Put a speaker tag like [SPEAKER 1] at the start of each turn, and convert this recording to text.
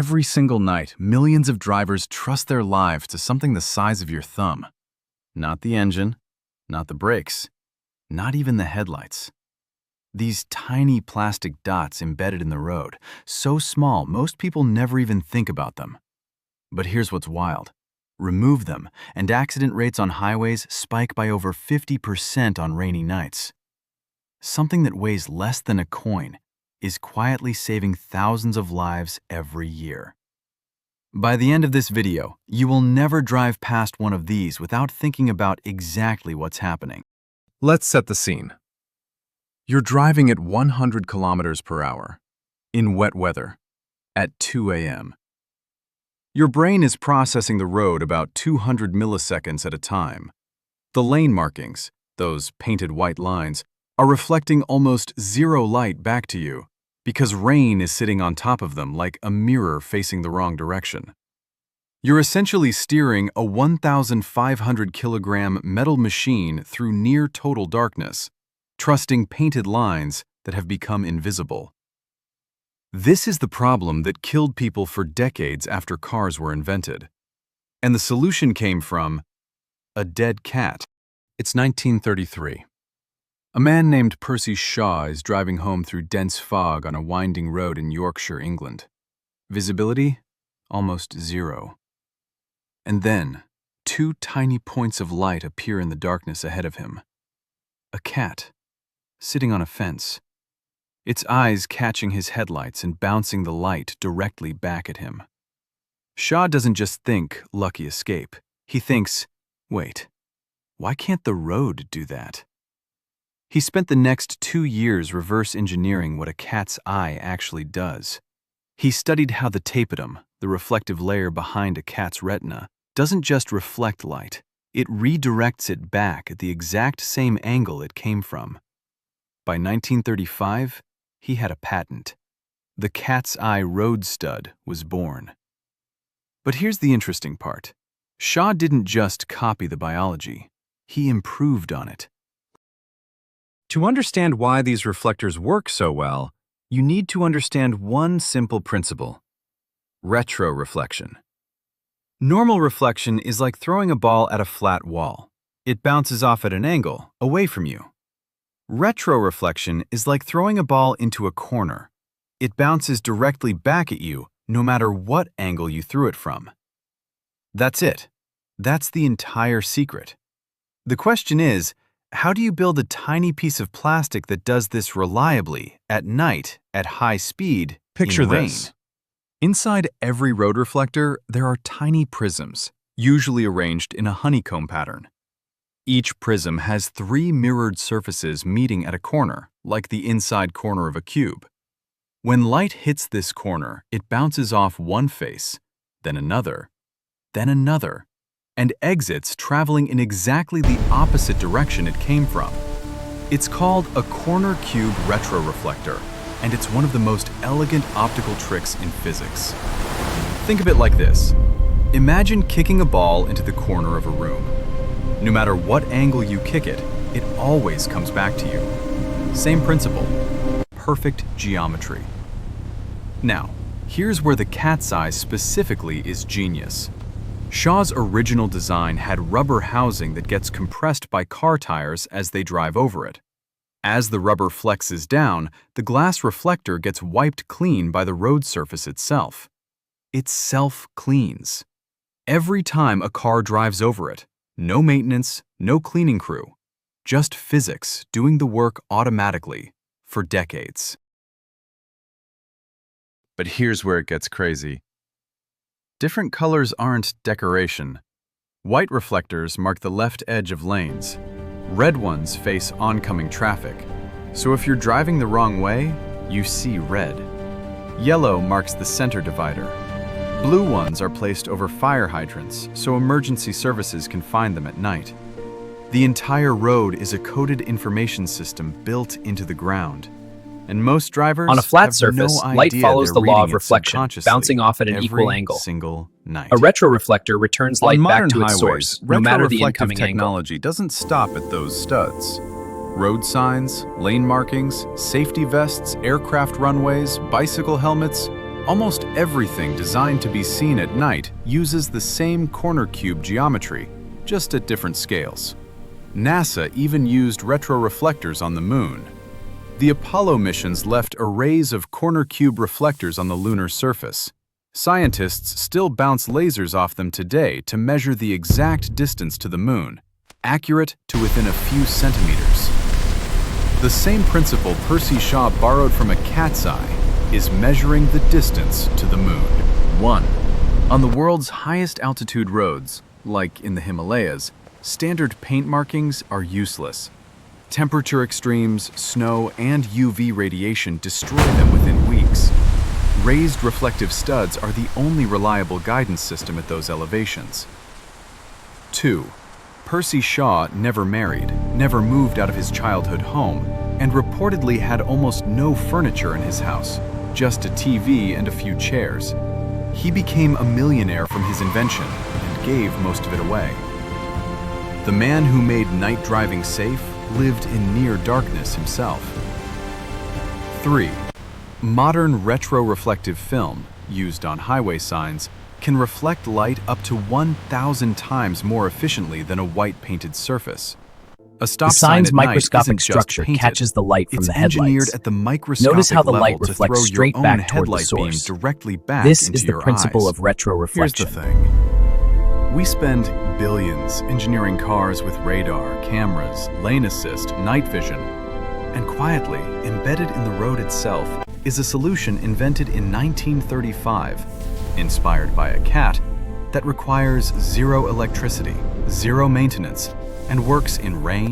[SPEAKER 1] Every single night, millions of drivers trust their lives to something the size of your thumb. Not the engine, not the brakes, not even the headlights. These tiny plastic dots embedded in the road, so small most people never even think about them. But here's what's wild. Remove them, and accident rates on highways spike by over 50% on rainy nights. Something that weighs less than a coin is quietly saving thousands of lives every year. By the end of this video, you will never drive past one of these without thinking about exactly what's happening. Let's set the scene. You're driving at 100 kilometers per hour, in wet weather, at 2 a.m. Your brain is processing the road about 200 milliseconds at a time. The lane markings, those painted white lines, are reflecting almost zero light back to you because rain is sitting on top of them like a mirror facing the wrong direction. You're essentially steering a 1,500 kilogram metal machine through near total darkness, trusting painted lines that have become invisible. This is the problem that killed people for decades after cars were invented. And the solution came from a dead cat. It's 1933. A man named Percy Shaw is driving home through dense fog on a winding road in Yorkshire, England. Visibility? Almost zero. And then, two tiny points of light appear in the darkness ahead of him. A cat, sitting on a fence, its eyes catching his headlights and bouncing the light directly back at him. Shaw doesn't just think, lucky escape. He thinks, wait, why can't the road do that? He spent the next 2 years reverse engineering what a cat's eye actually does. He studied how the tapetum, the reflective layer behind a cat's retina, doesn't just reflect light, it redirects it back at the exact same angle it came from. By 1935, he had a patent. The cat's eye road stud was born. But here's the interesting part. Shaw didn't just copy the biology, he improved on it. To understand why these reflectors work so well, you need to understand one simple principle: retroreflection. Normal reflection is like throwing a ball at a flat wall. It bounces off at an angle, away from you. Retroreflection is like throwing a ball into a corner. It bounces directly back at you, no matter what angle you threw it from. That's it. That's the entire secret. The question is, how do you build a tiny piece of plastic that does this reliably, at night, at high speed,
[SPEAKER 2] Picture
[SPEAKER 1] in rain?
[SPEAKER 2] this. Inside every road reflector, there are tiny prisms, usually arranged in a honeycomb pattern. Each prism has 3 mirrored surfaces meeting at a corner, like the inside corner of a cube. When light hits this corner, it bounces off one face, then another, and exits traveling in exactly the opposite direction it came from. It's called a corner cube retroreflector, and it's one of the most elegant optical tricks in physics. Think of it like this. Imagine kicking a ball into the corner of a room. No matter what angle you kick it, it always comes back to you. Same principle. Perfect geometry. Now, here's where the cat's eye specifically is genius. Shaw's original design had rubber housing that gets compressed by car tires as they drive over it. As the rubber flexes down, the glass reflector gets wiped clean by the road surface itself. It self-cleans. Every time a car drives over it, no maintenance, no cleaning crew, just physics doing the work automatically for decades. But here's where it gets crazy. Different colors aren't decoration. White reflectors mark the left edge of lanes. Red ones face oncoming traffic. So if you're driving the wrong way, you see red. Yellow marks the center divider. Blue ones are placed over fire hydrants so emergency services can find them at night. The entire road is a coded information system built into the ground. And most drivers
[SPEAKER 3] On a flat
[SPEAKER 1] have
[SPEAKER 3] surface,
[SPEAKER 1] no
[SPEAKER 3] light
[SPEAKER 1] idea
[SPEAKER 3] follows
[SPEAKER 1] they're
[SPEAKER 3] the law of
[SPEAKER 1] reading it
[SPEAKER 3] reflection,
[SPEAKER 1] subconsciously
[SPEAKER 3] bouncing off at an
[SPEAKER 1] every
[SPEAKER 3] equal angle.
[SPEAKER 1] Single night.
[SPEAKER 3] A retroreflector returns light
[SPEAKER 1] On
[SPEAKER 3] back
[SPEAKER 1] modern
[SPEAKER 3] to its
[SPEAKER 1] highways,
[SPEAKER 3] source, no matter the
[SPEAKER 1] retroreflective
[SPEAKER 3] incoming angle.
[SPEAKER 1] technology doesn't stop at those studs. Road signs, lane markings, safety vests, aircraft runways, bicycle helmets,
[SPEAKER 2] Almost everything designed to be seen at night uses the same corner cube geometry, just at different scales. NASA even used retroreflectors on the moon. The Apollo missions left arrays of corner cube reflectors on the lunar surface. Scientists still bounce lasers off them today to measure the exact distance to the moon, accurate to within a few centimeters. The same principle Percy Shaw borrowed from a cat's eye is measuring the distance to the moon.
[SPEAKER 1] 1. On the world's highest altitude roads, like in the Himalayas, standard paint markings are useless. Temperature extremes, snow, and UV radiation destroy them within weeks. Raised reflective studs are the only reliable guidance system at those elevations. 2. Percy Shaw never married, never moved out of his childhood home, and reportedly had almost no furniture in his house, just a TV and a few chairs. He became a millionaire from his invention and gave most of it away. The man who made night driving safe lived in near darkness himself. 3. Modern retroreflective film, used on highway signs, can reflect light up to 1,000 times more efficiently than a white-painted surface. A
[SPEAKER 3] The
[SPEAKER 1] stop sign
[SPEAKER 3] sign's
[SPEAKER 1] at night
[SPEAKER 3] microscopic
[SPEAKER 1] isn't just
[SPEAKER 3] structure
[SPEAKER 1] painted.
[SPEAKER 3] catches the light from
[SPEAKER 1] It's
[SPEAKER 3] the
[SPEAKER 1] engineered
[SPEAKER 3] headlights.
[SPEAKER 1] at the microscopic
[SPEAKER 3] Notice how the
[SPEAKER 1] level
[SPEAKER 3] light
[SPEAKER 1] to
[SPEAKER 3] reflects
[SPEAKER 1] throw
[SPEAKER 3] straight
[SPEAKER 1] your own
[SPEAKER 3] back toward the
[SPEAKER 1] headlight beam
[SPEAKER 3] source.
[SPEAKER 1] directly back
[SPEAKER 3] This
[SPEAKER 1] into
[SPEAKER 3] is the
[SPEAKER 1] your
[SPEAKER 3] principle
[SPEAKER 1] eyes.
[SPEAKER 3] of retroreflection.
[SPEAKER 1] Here's the thing. We spend billions engineering cars with radar, cameras, lane assist, night vision, and quietly, embedded in the road itself, is a solution invented in 1935, inspired by a cat, that requires zero electricity, zero maintenance, and works in rain,